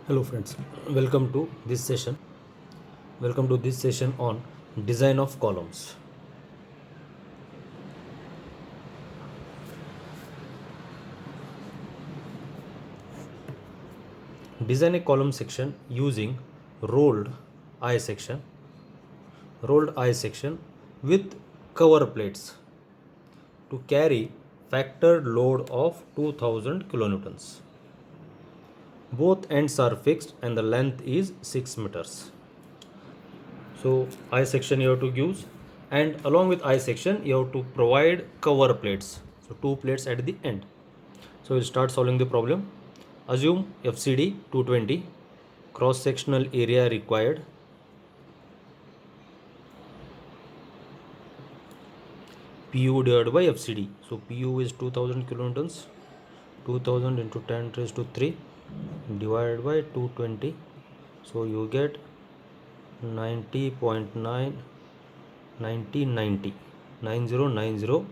Hello friends, welcome to this session. Welcome to this session on design of columns. Design a column section using rolled I section, rolled I section with cover plates to carry factored load of 2000 kilonewtons. Both ends are fixed and the length is 6 meters. So I section you have to use, and along with I section you have to provide cover plates. So two plates at the end. So we'll start solving the problem. Assume FCD 220, cross sectional area required PU divided by FCD. So PU is 2000 kilonewtons. 2000 into 10 raised to 3 divided by 220. So you get 90.9 9090 9090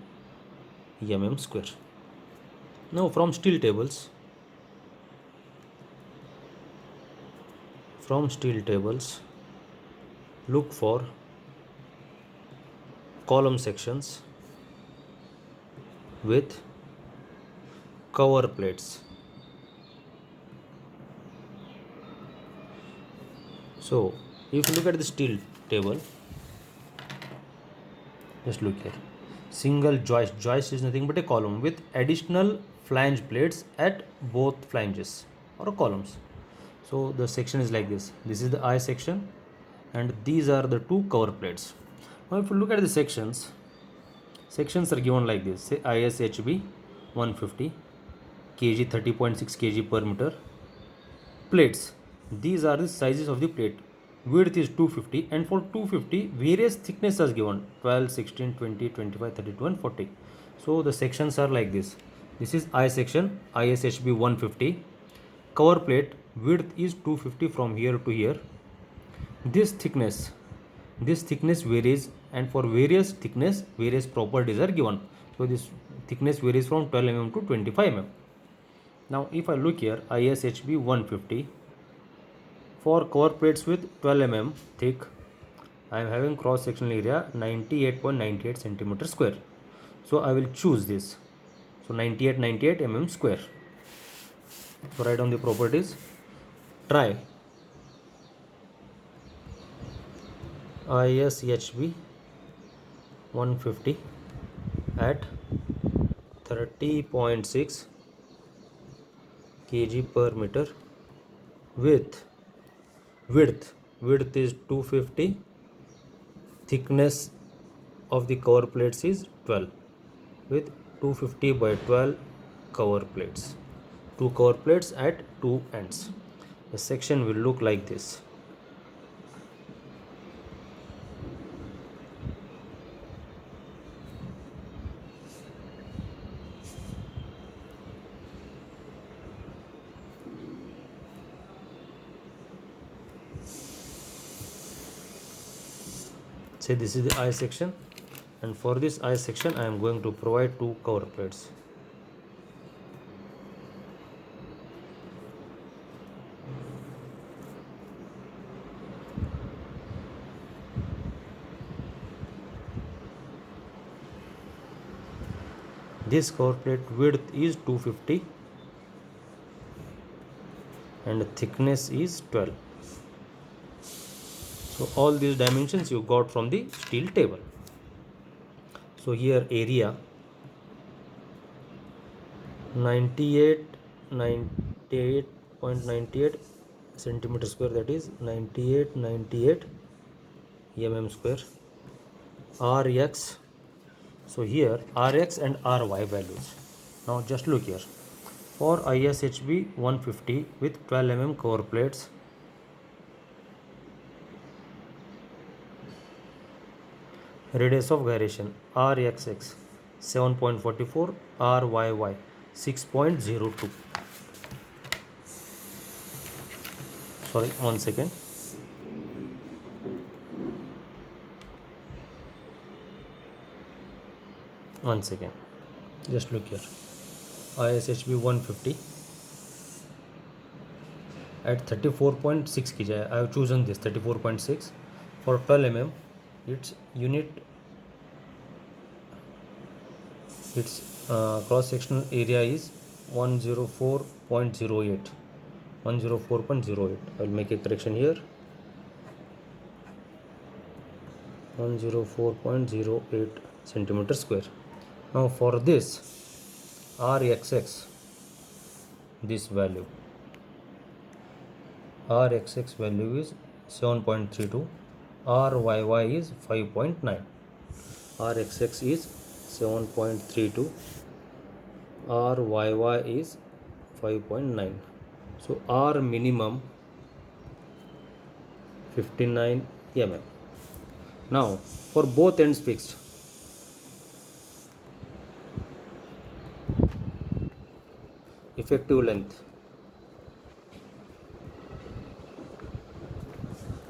mm square. Now from steel tables, look for column sections with cover plates. So if you look at the steel table, just look here. Single joist is nothing but a column with additional flange plates at both flanges or columns. So the section is like this. This is the I section and these are the two cover plates. Now if you look at the sections are given like this. Say ISHB 150 kg 30.6 kg per meter. Plates, these are the sizes of the plate. Width is 250 and for 250 various thickness is given 12, 16, 20, 25, 32 and 40. So the sections are like this. This is I section, ISHB 150. Cover plate width is 250 from here to here. This thickness varies, and for various thickness various properties are given. So this thickness varies from 12 mm to 25 mm. Now if I look here, ISHB 150, for cover plates with 12 mm thick, I am having cross sectional area 98.98 centimeter square. So I will choose this. So 98 mm square. So write down the properties. Try ISHB 150 at 30.6 kg per meter with width is 250, thickness of the cover plates is 12 with 250 by 12 cover plates, two cover plates at two ends. The section will look like this. Say this is the I section, and for this I section I am going to provide two cover plates. This cover plate width is 250 and thickness is 12. So all these dimensions you got from the steel table. So here area 98.98 centimeter square, that is 98 mm square. Rx, so here Rx and Ry values. Now just look here. For ISHB 150 with 12 mm cover plates, radius of gyration Rxx 7.44, Ryy 6.02. Sorry, 1 second. Just look here. ISHB 150 at 34.6 kg. I have chosen this 34.6 for 12 mm. Its unit, its cross sectional area is 104.08. 104.08. I will make a correction here. 104.08 centimeter square. Now for this RXX, this value, RXX value is 7.32, RYY is 5.9. RXX is 7.32, RYY is 5.9. So R minimum 59 mm. Now for both ends fixed, effective length.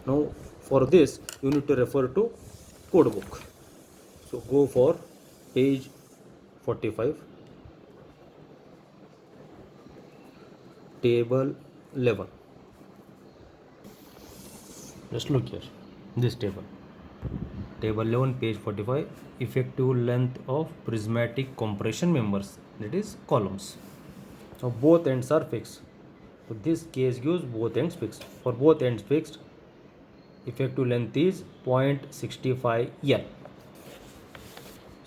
Now for this you need to refer to code book. So go for page 45, table 11. Just look here, this table. Table 11, page 45, effective length of prismatic compression members, that is columns. Now both ends are fixed. So this case gives both ends fixed. For both ends fixed, effective length is 0.65 L.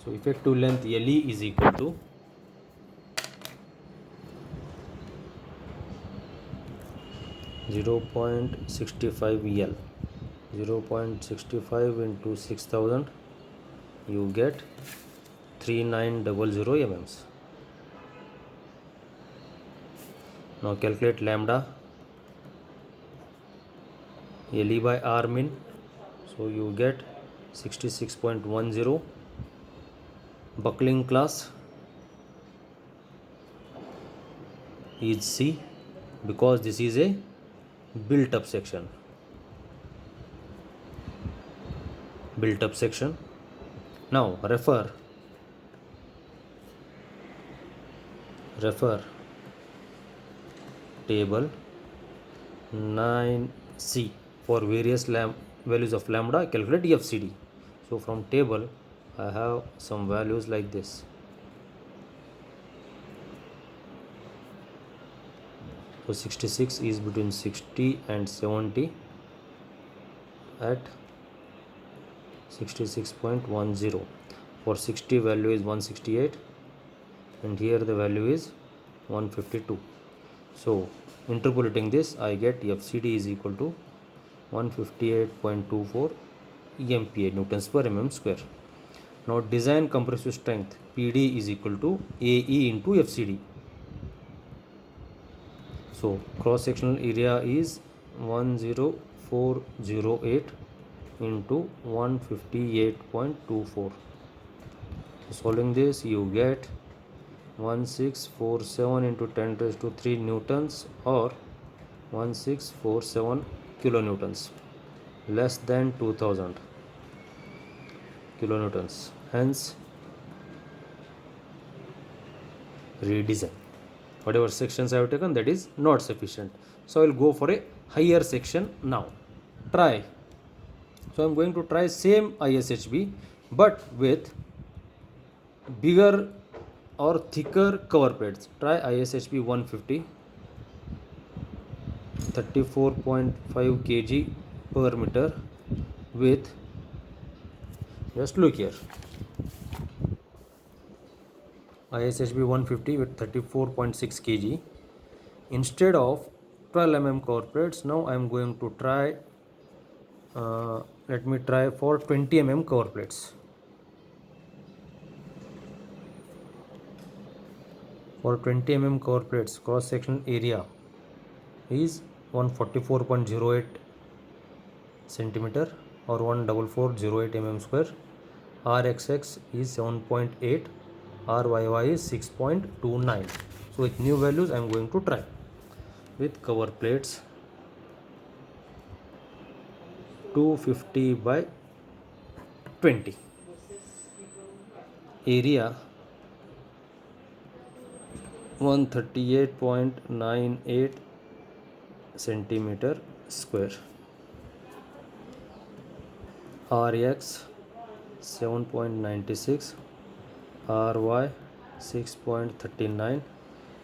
So effective length LE is equal to 0.65 L. 0.65 into 6000, you get 3900 mm. Now calculate lambda LE by R min. So you get 66.10. Buckling class is C because this is a built up section. Built up section. Now refer table 9C. For various values of lambda, calculate FCD. So from table I have some values like this. So 66 is between 60 and 70 at 66.10. For 60 value is 168 and here the value is 152. So interpolating this, I get FCD is equal to 158.24 MPa, newtons per mm square. Now design compressive strength PD is equal to AE into FCD. So cross sectional area is 10408 into 158.24. Solving this, you get 1647 into 10 raised to 3 newtons or 1647 kilonewtons, less than 2000 kilonewtons. Hence redesign. Whatever sections I have taken, that is not sufficient. So I will go for a higher section now. Try. So I am going to try same ISHB but with bigger or thicker cover plates. Try ISHB 150, 34.5 kg per meter with, just look here, ISHB 150 with 34.6 kg. Instead of 12 mm cover plates, now I am going to try, let me try for 20 mm cover plates. For 20 mm cover plates, cross sectional area is 144.08 centimeter or 14408 mm square. RXX is 7.8, RYY is 6.29. So with new values I am going to try with cover plates 250 by 20, area 138.98 centimeter square. Rx 7.96, Ry 6.39.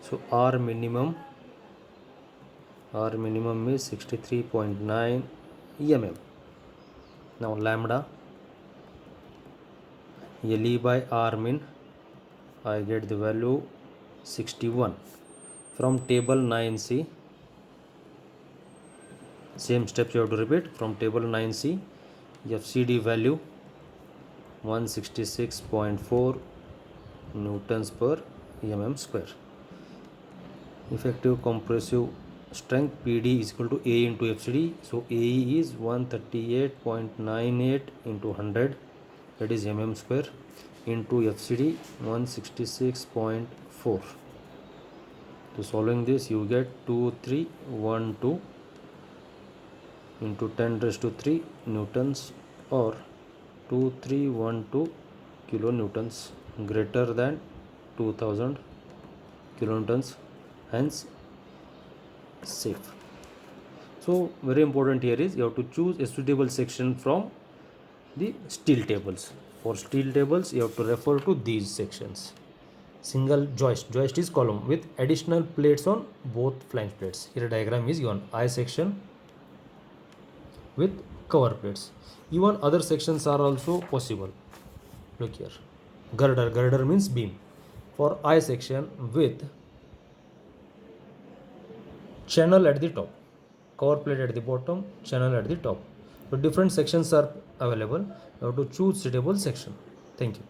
So R minimum is 63.9 mm. Now lambda LE by R min, I get the value 61. From table 9C, same steps you have to repeat. From table 9C, FCD value 166.4 newtons per mm square. Effective compressive strength PD is equal to A into FCD. So AE is 138.98 into 100, that is mm square, into FCD 166.4. So solving this, you get 2312 into 10 raised to 3 newtons, or 2312 kilonewtons, greater than 2000 kilonewtons, hence safe. So very important here is you have to choose a suitable section from the steel tables. For steel tables you have to refer to these sections. Single joist is column with additional plates on both flange plates. Here a diagram is given. I section with cover plates. Even other sections are also possible. Look here, girder means beam. For I section with channel at the top, cover plate at the bottom, channel at the top. So different sections are available. You have to choose suitable section. Thank you.